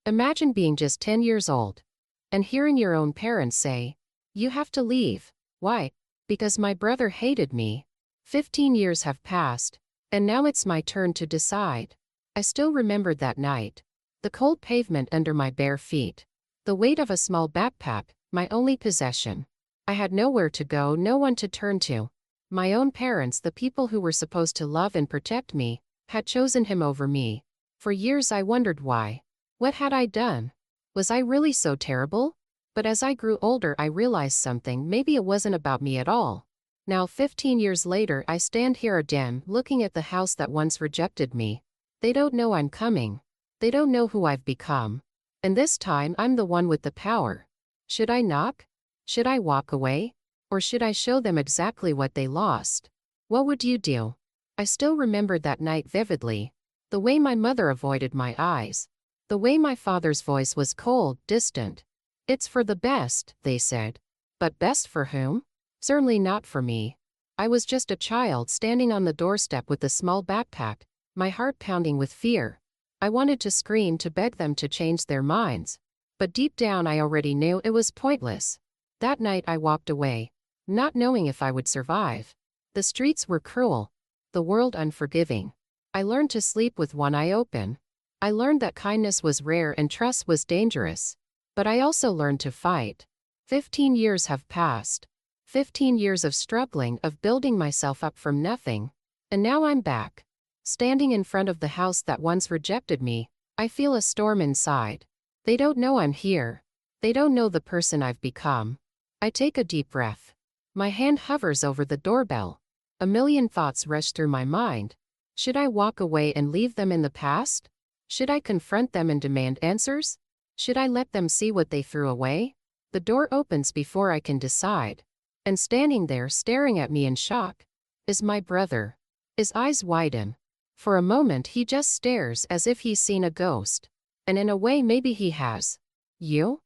Imagine being just 10 years old and hearing your own parents say, "You have to leave." Why? Because my brother hated me. 15 years have passed, and now it's my turn to decide. I still remembered that night. The cold pavement under my bare feet. The weight of a small backpack, my only possession. I had nowhere to go, no one to turn to. My own parents, the people who were supposed to love and protect me, had chosen him over me. For years I wondered why. What had I done? Was I really so terrible? But as I grew older I realized something, maybe it wasn't about me at all. Now 15 years later I stand here again, looking at the house that once rejected me. They don't know I'm coming. They don't know who I've become. And this time I'm the one with the power. Should I knock? Should I walk away? Or should I show them exactly what they lost? What would you do? I still remember that night vividly. The way my mother avoided my eyes. The way my father's voice was cold, distant. "It's for the best," they said. But best for whom? Certainly not for me. I was just a child standing on the doorstep with a small backpack, my heart pounding with fear. I wanted to scream, to beg them to change their minds. But deep down I already knew it was pointless. That night I walked away, not knowing if I would survive. The streets were cruel. The world unforgiving. I learned to sleep with one eye open. I learned that kindness was rare and trust was dangerous. But I also learned to fight. 15 years have passed. 15 years of struggling, of building myself up from nothing. And now I'm back. Standing in front of the house that once rejected me, I feel a storm inside. They don't know I'm here. They don't know the person I've become. I take a deep breath. My hand hovers over the doorbell. A million thoughts rush through my mind. Should I walk away and leave them in the past? Should I confront them and demand answers? Should I let them see what they threw away? The door opens before I can decide. And standing there staring at me in shock is my brother. His eyes widen. For a moment he just stares as if he's seen a ghost. And in a way maybe he has. "You?"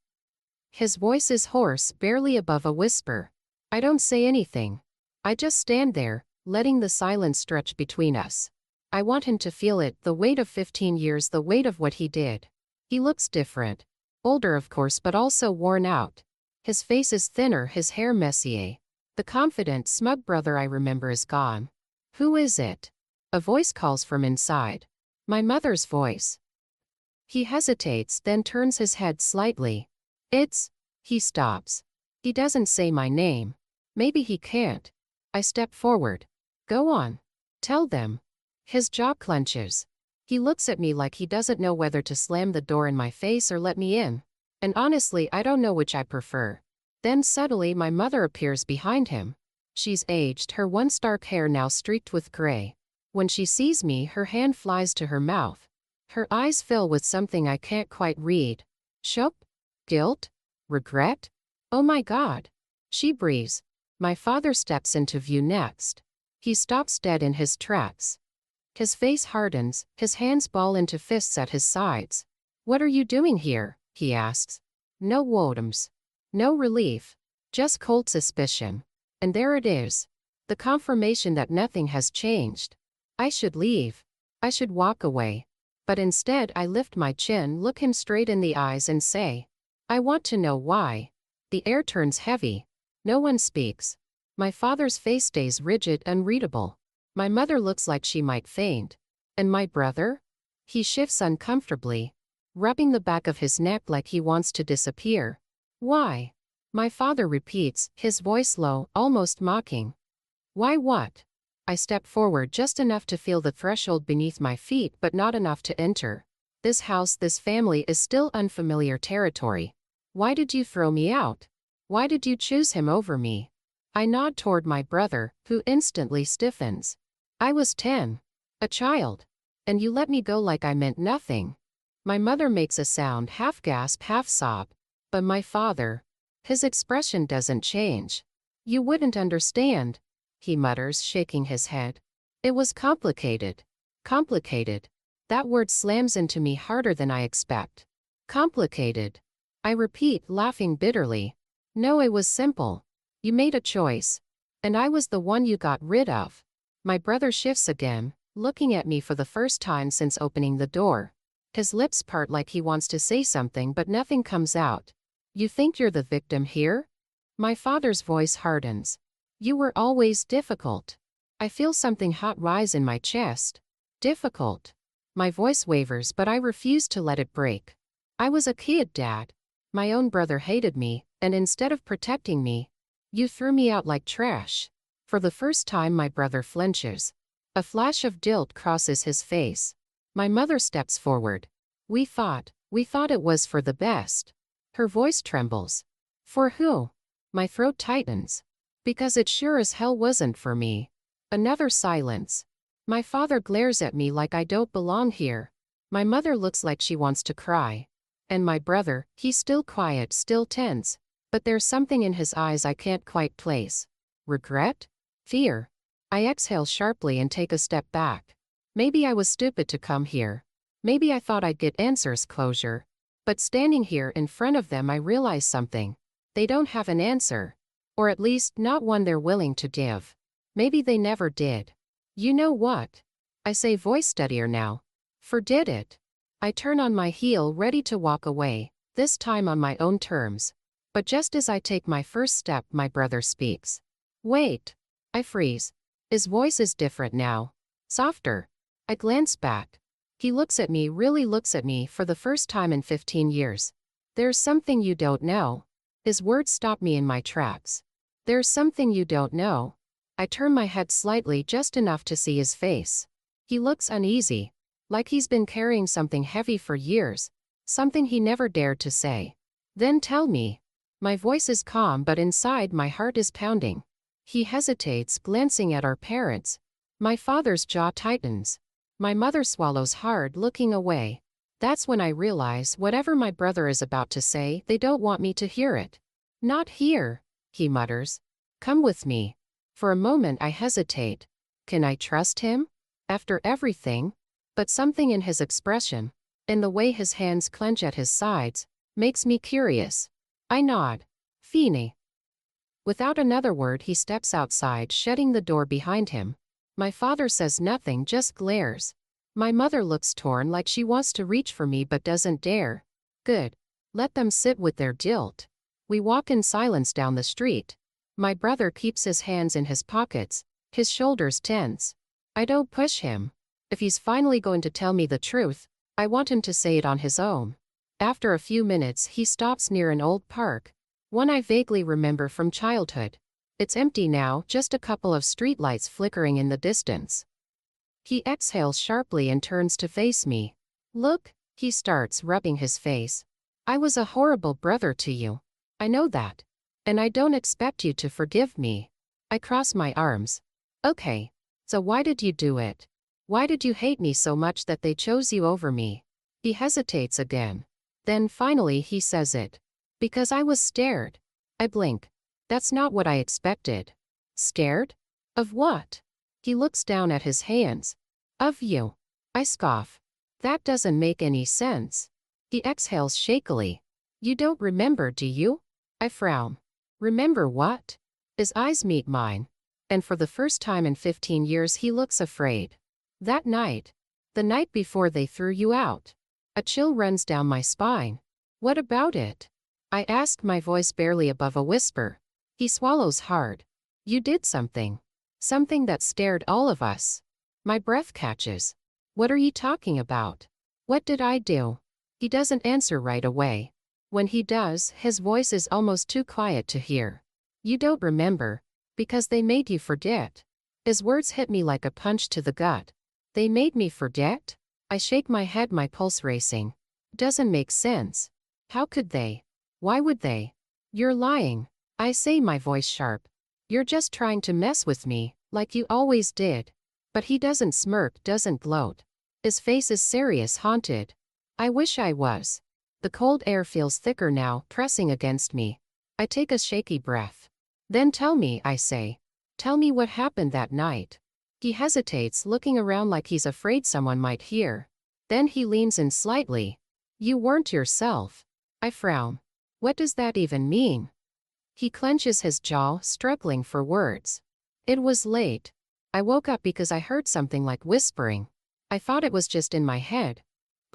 His voice is hoarse, barely above a whisper. I don't say anything. I just stand there, letting the silence stretch between us. I want him to feel it, the weight of 15 years, the weight of what he did. He looks different. Older of course, but also worn out. His face is thinner, his hair messier. The confident, smug brother I remember is gone. "Who is it?" A voice calls from inside. My mother's voice. He hesitates, then turns his head slightly. "It's..." He stops. He doesn't say my name. Maybe he can't. I step forward. "Go on. Tell them." His jaw clenches. He looks at me like he doesn't know whether to slam the door in my face or let me in. And honestly, I don't know which I prefer. Then suddenly my mother appears behind him. She's aged, her once dark hair now streaked with gray. When she sees me, her hand flies to her mouth. Her eyes fill with something I can't quite read. Shock? Guilt? Regret? "Oh my God." She breathes. My father steps into view next. He stops dead in his tracks. His face hardens, his hands ball into fists at his sides. "What are you doing here?" he asks. No wodems. No relief. Just cold suspicion. And there it is. The confirmation that nothing has changed. I should leave. I should walk away. But instead I lift my chin, look him straight in the eyes and say, "I want to know why." The air turns heavy. No one speaks. My father's face stays rigid, unreadable. My mother looks like she might faint. And my brother? He shifts uncomfortably, rubbing the back of his neck like he wants to disappear. "Why?" My father repeats, his voice low, almost mocking. "Why what?" I step forward just enough to feel the threshold beneath my feet, but not enough to enter. This house, this family is still unfamiliar territory. Why did you throw me out? Why did you choose him over me? I nod toward my brother, who instantly stiffens. I was 10. A child. And you let me go like I meant nothing. My mother makes a sound, half gasp, half sob. But my father, his expression doesn't change. "You wouldn't understand," he mutters, shaking his head. "It was complicated." Complicated. That word slams into me harder than I expect. Complicated. I repeat, laughing bitterly. "No, it was simple. You made a choice. And I was the one you got rid of." My brother shifts again, looking at me for the first time since opening the door. His lips part like he wants to say something but nothing comes out. You think you're the victim here? My father's voice hardens. You were always difficult. I feel something hot rise in my chest. Difficult. My voice wavers but I refuse to let it break. I was a kid, Dad. My own brother hated me, and instead of protecting me, you threw me out like trash. For the first time my brother flinches. A flash of guilt crosses his face. My mother steps forward. We thought it was for the best. Her voice trembles. For who? My throat tightens. Because it sure as hell wasn't for me. Another silence. My father glares at me like I don't belong here. My mother looks like she wants to cry. And my brother, he's still quiet, still tense. But there's something in his eyes I can't quite place. Regret? Fear? I exhale sharply and take a step back. Maybe I was stupid to come here. Maybe I thought I'd get answers, closure. But standing here in front of them I realize something. They don't have an answer. Or at least not one they're willing to give. Maybe they never did. You know what? I say, voice steadier now. Forget it. I turn on my heel ready to walk away, this time on my own terms. But just as I take my first step my brother speaks. Wait. I freeze. His voice is different now. Softer. I glance back. He looks at me, really looks at me for the first time in 15 years. There's something you don't know. His words stop me in my tracks. There's something you don't know. I turn my head slightly just enough to see his face. He looks uneasy. Like he's been carrying something heavy for years. Something he never dared to say. Then tell me. My voice is calm but inside my heart is pounding. He hesitates, glancing at our parents. My father's jaw tightens. My mother swallows hard, looking away. That's when I realize whatever my brother is about to say, they don't want me to hear it. Not here, he mutters. Come with me. For a moment I hesitate. Can I trust him? After everything? But something in his expression, in the way his hands clench at his sides, makes me curious. I nod. Fini. Without another word he steps outside, shutting the door behind him. My father says nothing, just glares. My mother looks torn, like she wants to reach for me but doesn't dare. Good. Let them sit with their guilt. We walk in silence down the street. My brother keeps his hands in his pockets, his shoulders tense. I don't push him. If he's finally going to tell me the truth, I want him to say it on his own. After a few minutes he stops near an old park, one I vaguely remember from childhood. It's empty now, just a couple of streetlights flickering in the distance. He exhales sharply and turns to face me. Look, he starts, rubbing his face. I was a horrible brother to you. I know that. And I don't expect you to forgive me. I cross my arms. Okay. So why did you do it? Why did you hate me so much that they chose you over me? He hesitates again. Then finally he says it. Because I was scared. I blink. That's not what I expected. Scared? Of what? He looks down at his hands. Of you. I scoff. That doesn't make any sense. He exhales shakily. You don't remember, do you? I frown. Remember what? His eyes meet mine. And for the first time in 15 years he looks afraid. That night. The night before they threw you out. A chill runs down my spine. What about it? I ask, my voice barely above a whisper. He swallows hard. You did something. Something that scared all of us. My breath catches. What are you talking about? What did I do? He doesn't answer right away. When he does, his voice is almost too quiet to hear. You don't remember. Because they made you forget. His words hit me like a punch to the gut. They made me forget? I shake my head, my pulse racing. Doesn't make sense. How could they? Why would they? You're lying. I say, my voice sharp. You're just trying to mess with me, like you always did. But he doesn't smirk, doesn't gloat. His face is serious, haunted. I wish I was. The cold air feels thicker now, pressing against me. I take a shaky breath. Then tell me, I say. Tell me what happened that night. He hesitates, looking around like he's afraid someone might hear. Then he leans in slightly. You weren't yourself. I frown. What does that even mean? He clenches his jaw, struggling for words. It was late. I woke up because I heard something like whispering. I thought it was just in my head.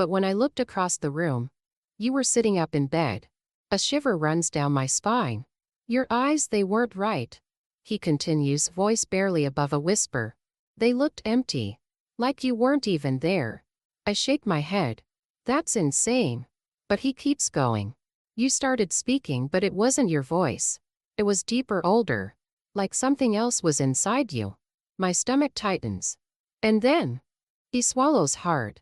But when I looked across the room, you were sitting up in bed. A shiver runs down my spine. Your eyes, they weren't right. He continues, voice barely above a whisper. They looked empty. Like you weren't even there. I shake my head. That's insane. But he keeps going. You started speaking, but it wasn't your voice. It was deeper, older. Like something else was inside you. My stomach tightens. And then, he swallows hard.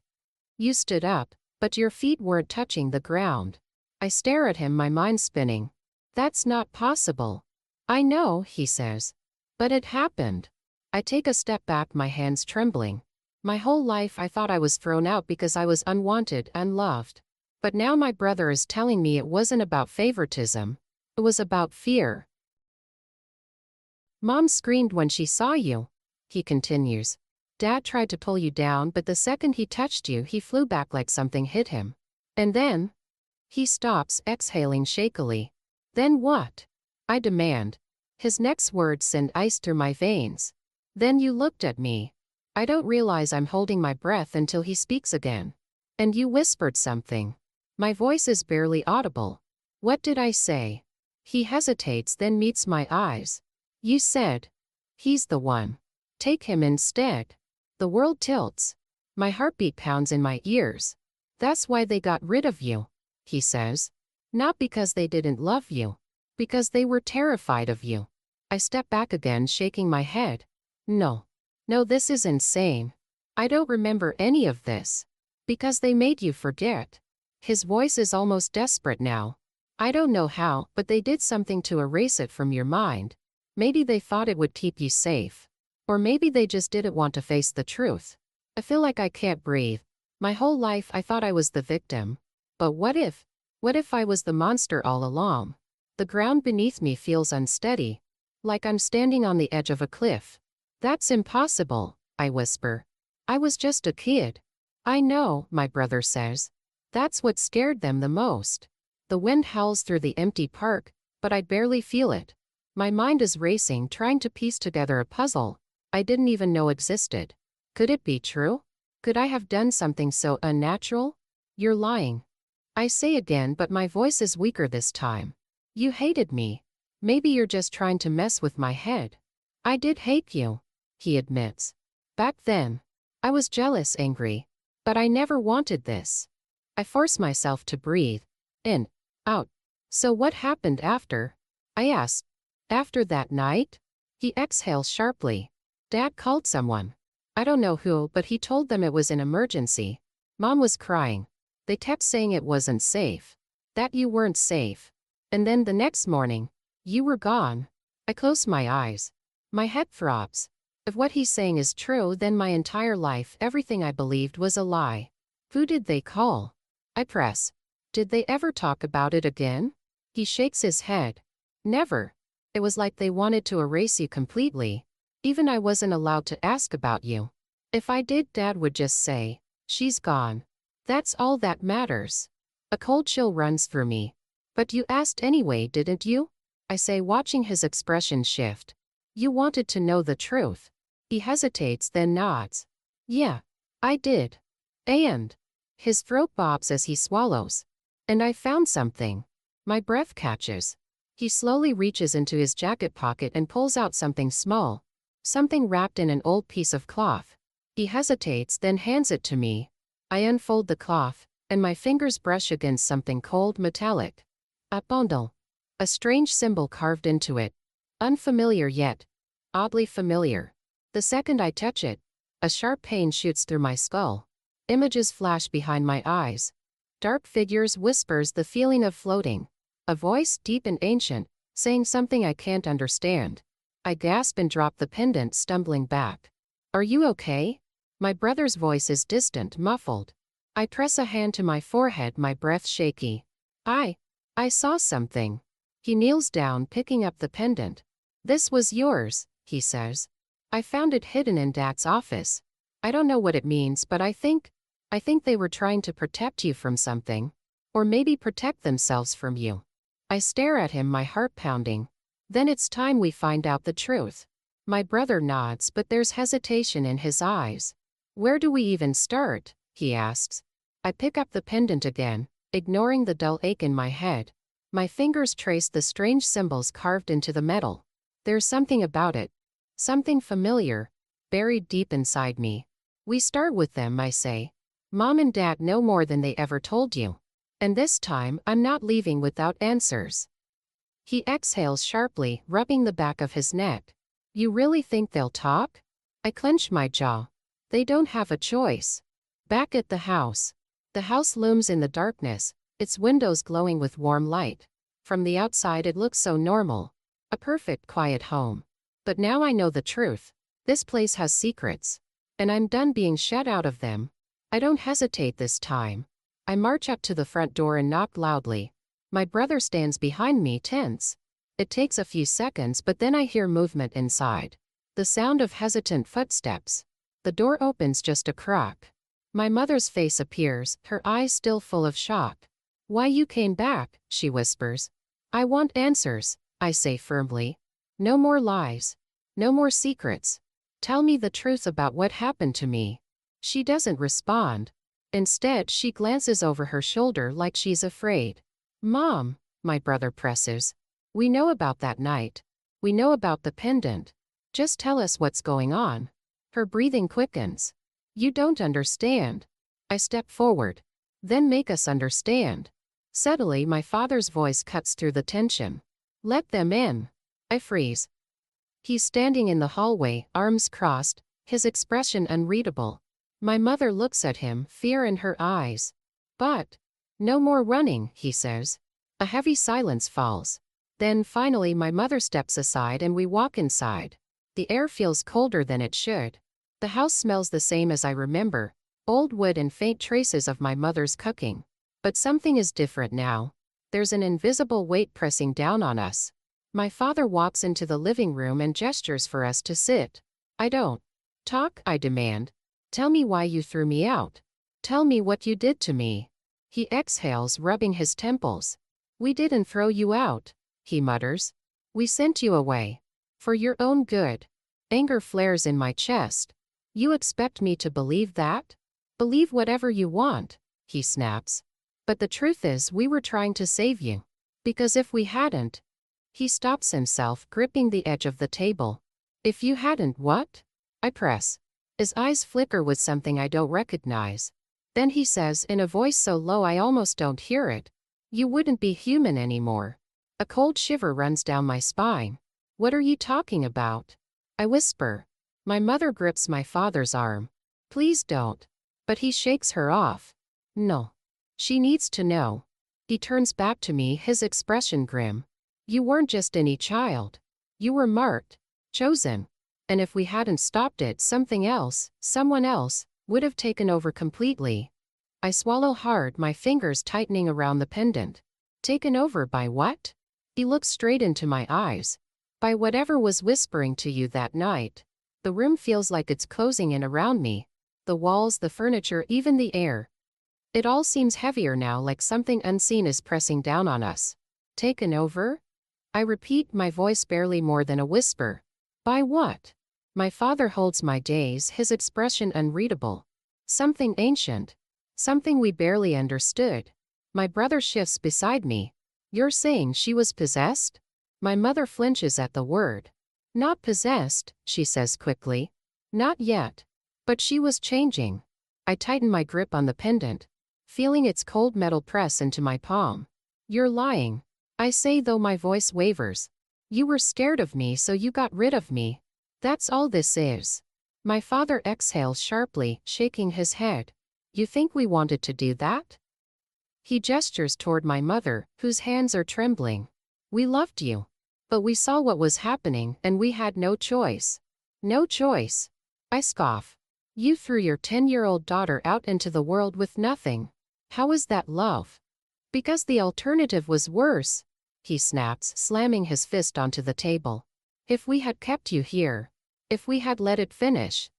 You stood up, but your feet weren't touching the ground. I stare at him, my mind spinning. That's not possible. I know, he says. But it happened. I take a step back, my hands trembling. My whole life I thought I was thrown out because I was unwanted, unloved. But now my brother is telling me it wasn't about favoritism. It was about fear. Mom screamed when she saw you. He continues. Dad tried to pull you down, but the second he touched you, he flew back like something hit him. And then? He stops, exhaling shakily. Then what? I demand. His next words send ice through my veins. Then you looked at me. I don't realize I'm holding my breath until he speaks again. And you whispered something. My voice is barely audible. What did I say? He hesitates, then meets my eyes. You said, he's the one. Take him instead. The world tilts. My heartbeat pounds in my ears. That's why they got rid of you, he says. Not because they didn't love you. Because they were terrified of you. I step back again, shaking my head. No. No, this is insane. I don't remember any of this. Because they made you forget. His voice is almost desperate now. I don't know how, but they did something to erase it from your mind. Maybe they thought it would keep you safe. Or maybe they just didn't want to face the truth. I feel like I can't breathe. My whole life I thought I was the victim. But what if? What if I was the monster all along? The ground beneath me feels unsteady. Like I'm standing on the edge of a cliff. That's impossible, I whisper. I was just a kid. I know, my brother says. That's what scared them the most. The wind howls through the empty park, but I barely feel it. My mind is racing, trying to piece together a puzzle I didn't even know existed. Could it be true? Could I have done something so unnatural? You're lying. I say again, but my voice is weaker this time. You hated me. Maybe you're just trying to mess with my head. I did hate you, he admits. Back then, I was jealous, angry. But I never wanted this. I force myself to breathe. In, out. So what happened after? I ask. After that night? He exhales sharply. Dad called someone. I don't know who, but he told them it was an emergency. Mom was crying. They kept saying it wasn't safe. That you weren't safe. And then the next morning, you were gone. I close my eyes. My head throbs. If what he's saying is true, then my entire life, everything I believed, was a lie. Who did they call? I press. Did they ever talk about it again? He shakes his head. Never. It was like they wanted to erase you completely. Even I wasn't allowed to ask about you. If I did, Dad would just say, she's gone. That's all that matters. A cold chill runs through me. But you asked anyway, didn't you? I say, watching his expression shift. You wanted to know the truth. He hesitates, then nods. Yeah, I did. And his throat bobs as he swallows. And I found something. My breath catches. He slowly reaches into his jacket pocket and pulls out something small. Something wrapped in an old piece of cloth. He hesitates, then hands it to me. I unfold the cloth, and my fingers brush against something cold, metallic. A bundle. A strange symbol carved into it. Unfamiliar yet oddly familiar. The second I touch it, a sharp pain shoots through my skull. Images flash behind my eyes. Dark figures, whispers, the feeling of floating. A voice, deep and ancient, saying something I can't understand. I gasp and drop the pendant, stumbling back. Are you okay? My brother's voice is distant, muffled. I press a hand to my forehead, my breath shaky. I saw something. He kneels down, picking up the pendant. This was yours, he says. I found it hidden in Dad's office. I don't know what it means, but I think they were trying to protect you from something. Or maybe protect themselves from you. I stare at him, my heart pounding. Then it's time we find out the truth. My brother nods, but there's hesitation in his eyes. Where do we even start? He asks. I pick up the pendant again, ignoring the dull ache in my head. My fingers trace the strange symbols carved into the metal. There's something about it. Something familiar, buried deep inside me. We start with them, I say. Mom and Dad know more than they ever told you. And this time, I'm not leaving without answers. He exhales sharply, rubbing the back of his neck. You really think they'll talk? I clench my jaw. They don't have a choice. Back at the house. The house looms in the darkness, its windows glowing with warm light. From the outside it looks so normal. A perfect quiet home. But now I know the truth. This place has secrets. And I'm done being shut out of them. I don't hesitate this time. I march up to the front door and knock loudly. My brother stands behind me, tense. It takes a few seconds, but then I hear movement inside. The sound of hesitant footsteps. The door opens just a crack. My mother's face appears, her eyes still full of shock. Why you came back, she whispers. I want answers, I say firmly. No more lies. No more secrets. Tell me the truth about what happened to me. She doesn't respond. Instead, she glances over her shoulder like she's afraid. Mom, my brother presses. We know about that night. We know about the pendant. Just tell us what's going on. Her breathing quickens. You don't understand. I step forward. Then make us understand. Suddenly, my father's voice cuts through the tension. Let them in. I freeze. He's standing in the hallway, arms crossed, his expression unreadable. My mother looks at him, fear in her eyes. But, no more running, he says. A heavy silence falls. Then finally my mother steps aside and we walk inside. The air feels colder than it should. The house smells the same as I remember, old wood and faint traces of my mother's cooking. But something is different now. There's an invisible weight pressing down on us. My father walks into the living room and gestures for us to sit. I don't talk, I demand. Tell me why you threw me out. Tell me what you did to me. He exhales, rubbing his temples. We didn't throw you out, he mutters. We sent you away. For your own good. Anger flares in my chest. You expect me to believe that? Believe whatever you want, he snaps. But the truth is we were trying to save you. Because if we hadn't... He stops himself, gripping the edge of the table. If you hadn't what? I press. His eyes flicker with something I don't recognize. Then he says in a voice so low I almost don't hear it. You wouldn't be human anymore. A cold shiver runs down my spine. What are you talking about? I whisper. My mother grips my father's arm. Please don't. But he shakes her off. No. She needs to know. He turns back to me, his expression grim. You weren't just any child. You were marked. Chosen. And if we hadn't stopped it, something else, someone else, would have taken over completely. I swallow hard, my fingers tightening around the pendant. Taken over by what? He looks straight into my eyes. By whatever was whispering to you that night. The room feels like it's closing in around me. The walls, the furniture, even the air. It all seems heavier now, like something unseen is pressing down on us. Taken over? I repeat, my voice barely more than a whisper. By what? My father holds my gaze, his expression unreadable. Something ancient. Something we barely understood. My brother shifts beside me. You're saying she was possessed? My mother flinches at the word. Not possessed, she says quickly. Not yet. But she was changing. I tighten my grip on the pendant, feeling its cold metal press into my palm. You're lying, I say, though my voice wavers. You were scared of me, so you got rid of me. That's all this is. My father exhales sharply, shaking his head. You think we wanted to do that? He gestures toward my mother, whose hands are trembling. We loved you. But we saw what was happening, and we had no choice. No choice. I scoff. You threw your 10-year-old daughter out into the world with nothing. How is that love? Because the alternative was worse, he snaps, slamming his fist onto the table. If we had kept you here. If we had let it finish.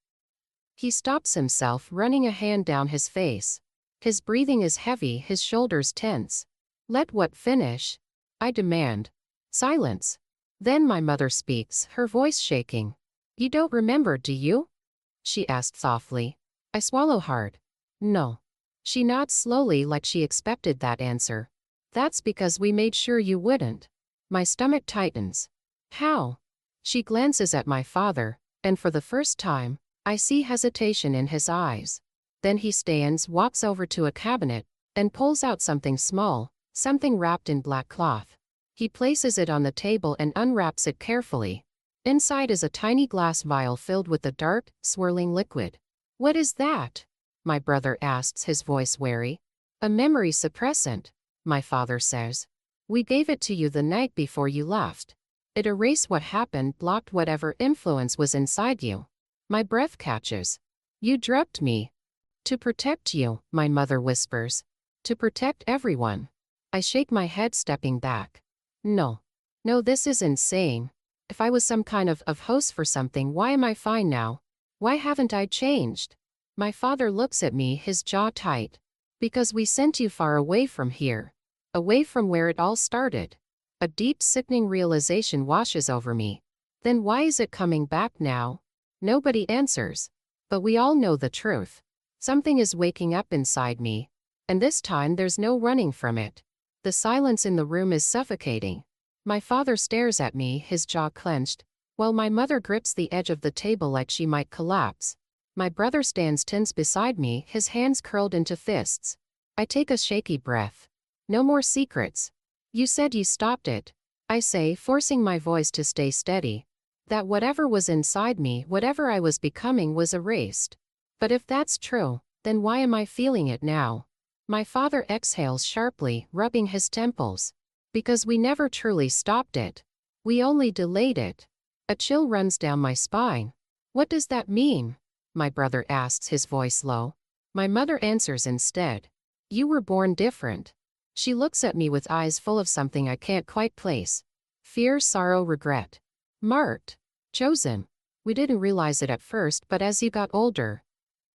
He stops himself, running a hand down his face. His breathing is heavy, his shoulders tense. Let what finish? I demand. Silence. Then my mother speaks, her voice shaking. You don't remember, do you? She asked softly. I swallow hard. No. She nods slowly like she expected that answer. That's because we made sure you wouldn't. My stomach tightens. How? She glances at my father, and for the first time, I see hesitation in his eyes. Then he stands, walks over to a cabinet, and pulls out something small, something wrapped in black cloth. He places it on the table and unwraps it carefully. Inside is a tiny glass vial filled with a dark, swirling liquid. What is that? My brother asks, his voice wary. A memory suppressant, my father says. We gave it to you the night before you left. It erased what happened, blocked whatever influence was inside you. My breath catches. You drugged me. To protect you, my mother whispers. To protect everyone. I shake my head, stepping back. No. No, this is insane. If I was some kind of host for something, why am I fine now? Why haven't I changed? My father looks at me, his jaw tight. Because we sent you far away from here. Away from where it all started. A deep, sickening realization washes over me. Then why is it coming back now? Nobody answers. But we all know the truth. Something is waking up inside me. And this time there's no running from it. The silence in the room is suffocating. My father stares at me, his jaw clenched, while my mother grips the edge of the table like she might collapse. My brother stands tense beside me, his hands curled into fists. I take a shaky breath. No more secrets. You said you stopped it. I say, forcing my voice to stay steady. That whatever was inside me, whatever I was becoming, was erased. But if that's true, then why am I feeling it now? My father exhales sharply, rubbing his temples. Because we never truly stopped it. We only delayed it. A chill runs down my spine. What does that mean? My brother asks, his voice low. My mother answers instead. You were born different. She looks at me with eyes full of something I can't quite place. Fear, sorrow, regret. Marked. Chosen. We didn't realize it at first, but as you got older,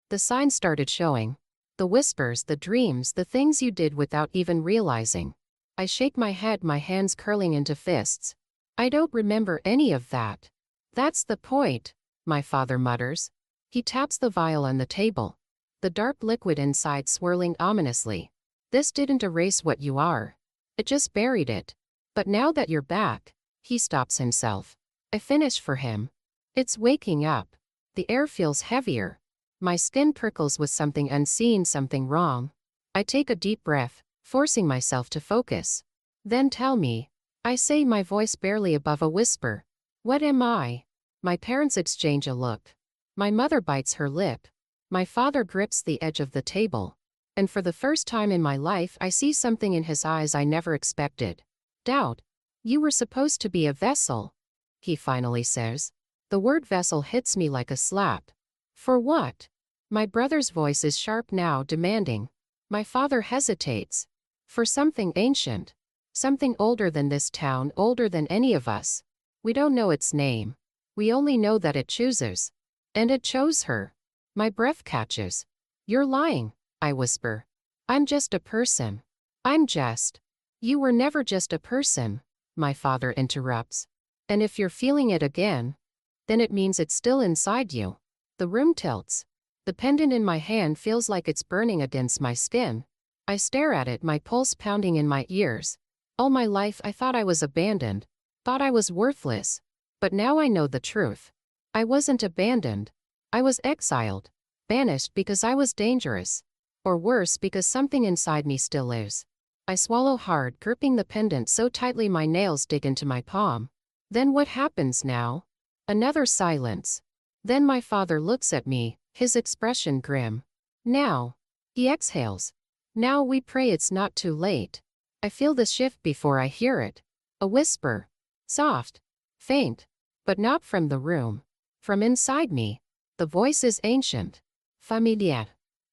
the signs started showing. The whispers, the dreams, the things you did without even realizing. I shake my head, my hands curling into fists. I don't remember any of that. That's the point, my father mutters. He taps the vial on the table. The dark liquid inside swirling ominously. This didn't erase what you are. It just buried it. But now that you're back, he stops himself. I finish for him. It's waking up. The air feels heavier. My skin prickles with something unseen, something wrong. I take a deep breath, forcing myself to focus. Then tell me. I say, my voice barely above a whisper. What am I? My parents exchange a look. My mother bites her lip. My father grips the edge of the table. And for the first time in my life, I see something in his eyes I never expected. Doubt. You were supposed to be a vessel, he finally says. The word vessel hits me like a slap. For what? My brother's voice is sharp now, demanding. My father hesitates. For something ancient. Something older than this town, older than any of us. We don't know its name. We only know that it chooses. And it chose her. My breath catches. You're lying, I whisper. I'm just a person. I'm just. You were never just a person, my father interrupts. And if you're feeling it again, then it means it's still inside you. The room tilts. The pendant in my hand feels like it's burning against my skin. I stare at it, my pulse pounding in my ears. All my life I thought I was abandoned, thought I was worthless. But now I know the truth. I wasn't abandoned. I was exiled, banished because I was dangerous. Or worse, because something inside me still is. I swallow hard, gripping the pendant so tightly my nails dig into my palm. Then what happens now? Another silence. Then my father looks at me, his expression grim. Now. He exhales. Now we pray it's not too late. I feel the shift before I hear it. A whisper. Soft. Faint. But not from the room. From inside me. The voice is ancient. Familiar.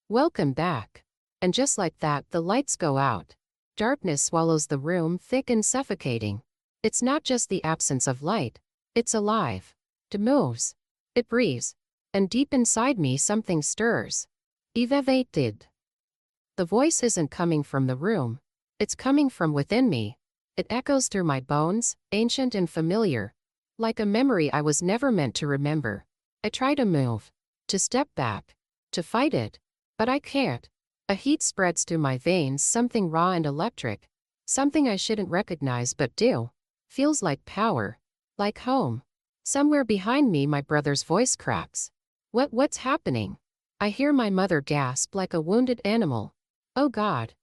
Welcome back. And just like that, the lights go out. Darkness swallows the room, thick and suffocating. It's not just the absence of light. It's alive. It moves. It breathes. And deep inside me something stirs. Evavated. The voice isn't coming from the room. It's coming from within me. It echoes through my bones, ancient and familiar. Like a memory I was never meant to remember. I try to move. To step back. To fight it. But I can't. A heat spreads through my veins, something raw and electric. Something I shouldn't recognize but do. Feels like power. Like home. Somewhere behind me my brother's voice cracks. What's happening? I hear my mother gasp like a wounded animal. Oh God.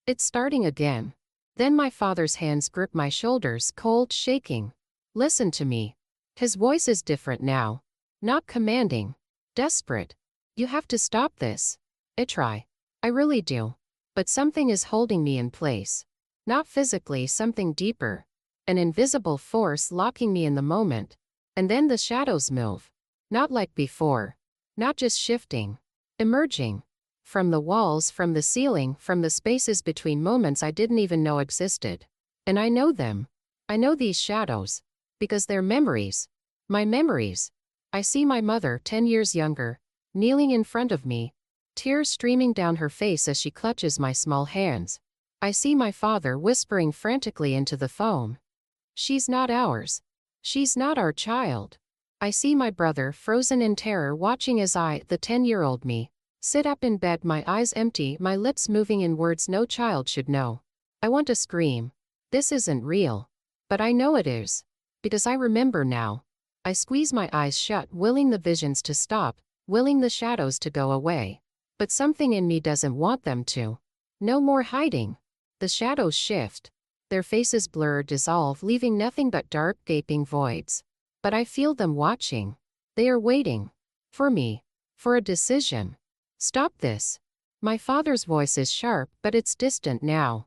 It's starting again. Then my father's hands grip my shoulders, cold, shaking. Listen to me. His voice is different now. Not commanding. Desperate. You have to stop this. I try. I really do. But something is holding me in place. Not physically, something deeper. An invisible force locking me in the moment. And then the shadows move. Not like before. Not just shifting. Emerging. From the walls, from the ceiling, from the spaces between moments I didn't even know existed. And I know them. I know these shadows. Because they're memories. My memories. I see my mother, 10 years younger, kneeling in front of me, tears streaming down her face as she clutches my small hands. I see my father whispering frantically into the phone. She's not ours. She's not our child. I see my brother frozen in terror watching as I, the 10-year-old me, sit up in bed, my eyes empty, my lips moving in words no child should know. I want to scream. This isn't real. But I know it is. Because I remember now. I squeeze my eyes shut, willing the visions to stop, willing the shadows to go away. But something in me doesn't want them to. No more hiding. The shadows shift. Their faces blur, dissolve, leaving nothing but dark, gaping voids. But I feel them watching. They are waiting. For me. For a decision. Stop this. My father's voice is sharp, but it's distant now.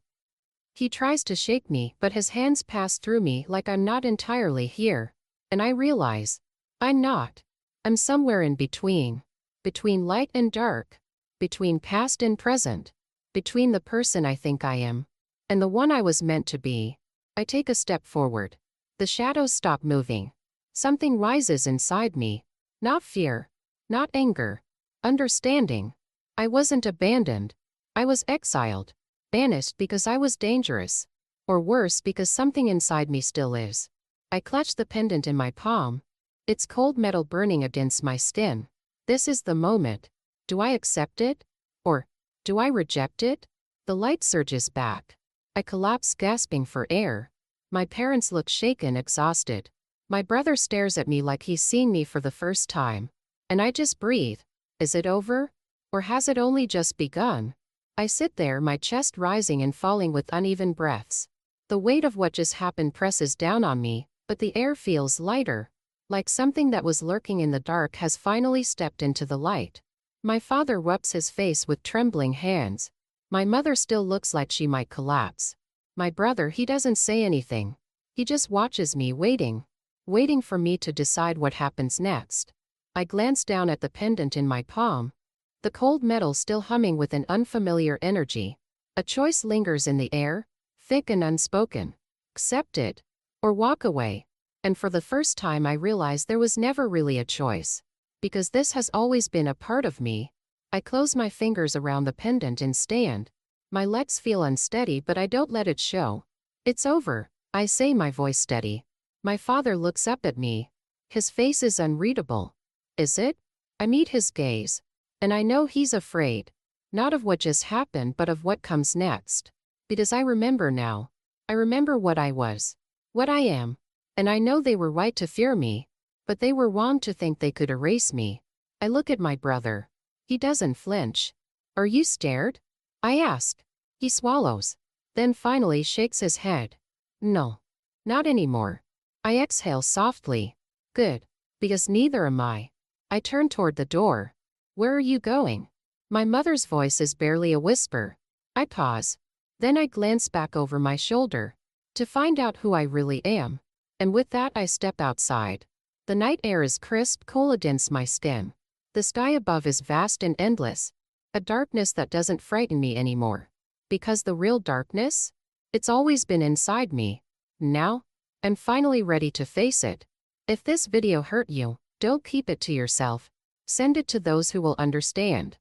He tries to shake me, but his hands pass through me like I'm not entirely here. And I realize. I'm not. I'm somewhere in between. Between light and dark. Between past and present. Between the person I think I am. And the one I was meant to be. I take a step forward. The shadows stop moving. Something rises inside me. Not fear. Not anger. Understanding. I wasn't abandoned. I was exiled. Banished because I was dangerous. Or worse, because something inside me still is. I clutch the pendant in my palm. It's cold metal burning against my skin. This is the moment. Do I accept it? Or do I reject it? The light surges back. I collapse, gasping for air. My parents look shaken, exhausted. My brother stares at me like he's seeing me for the first time. And I just breathe. Is it over? Or has it only just begun? I sit there, my chest rising and falling with uneven breaths. The weight of what just happened presses down on me, but the air feels lighter. Like something that was lurking in the dark has finally stepped into the light. My father wipes his face with trembling hands. My mother still looks like she might collapse. My brother, he doesn't say anything. He just watches me, waiting. Waiting for me to decide what happens next. I glance down at the pendant in my palm. The cold metal still humming with an unfamiliar energy. A choice lingers in the air, thick and unspoken. Accept it. Or walk away. And for the first time I realize there was never really a choice. Because this has always been a part of me. I close my fingers around the pendant and stand. My legs feel unsteady, but I don't let it show. It's over, I say, my voice steady. My father looks up at me. His face is unreadable. Is it? I meet his gaze. And I know he's afraid. Not of what just happened, but of what comes next. Because I remember now. I remember what I was. What I am. And I know they were right to fear me. But they were wrong to think they could erase me. I look at my brother. He doesn't flinch. Are you scared? I ask. He swallows. Then finally shakes his head. No. Not anymore. I exhale softly. Good. Because neither am I. I turn toward the door. Where are you going? My mother's voice is barely a whisper. I pause. Then I glance back over my shoulder. To find out who I really am. And with that I step outside. The night air is crisp, cool against my skin. The sky above is vast and endless. A darkness that doesn't frighten me anymore. Because the real darkness? It's always been inside me. Now, I'm finally ready to face it. If this video hurt you, don't keep it to yourself. Send it to those who will understand.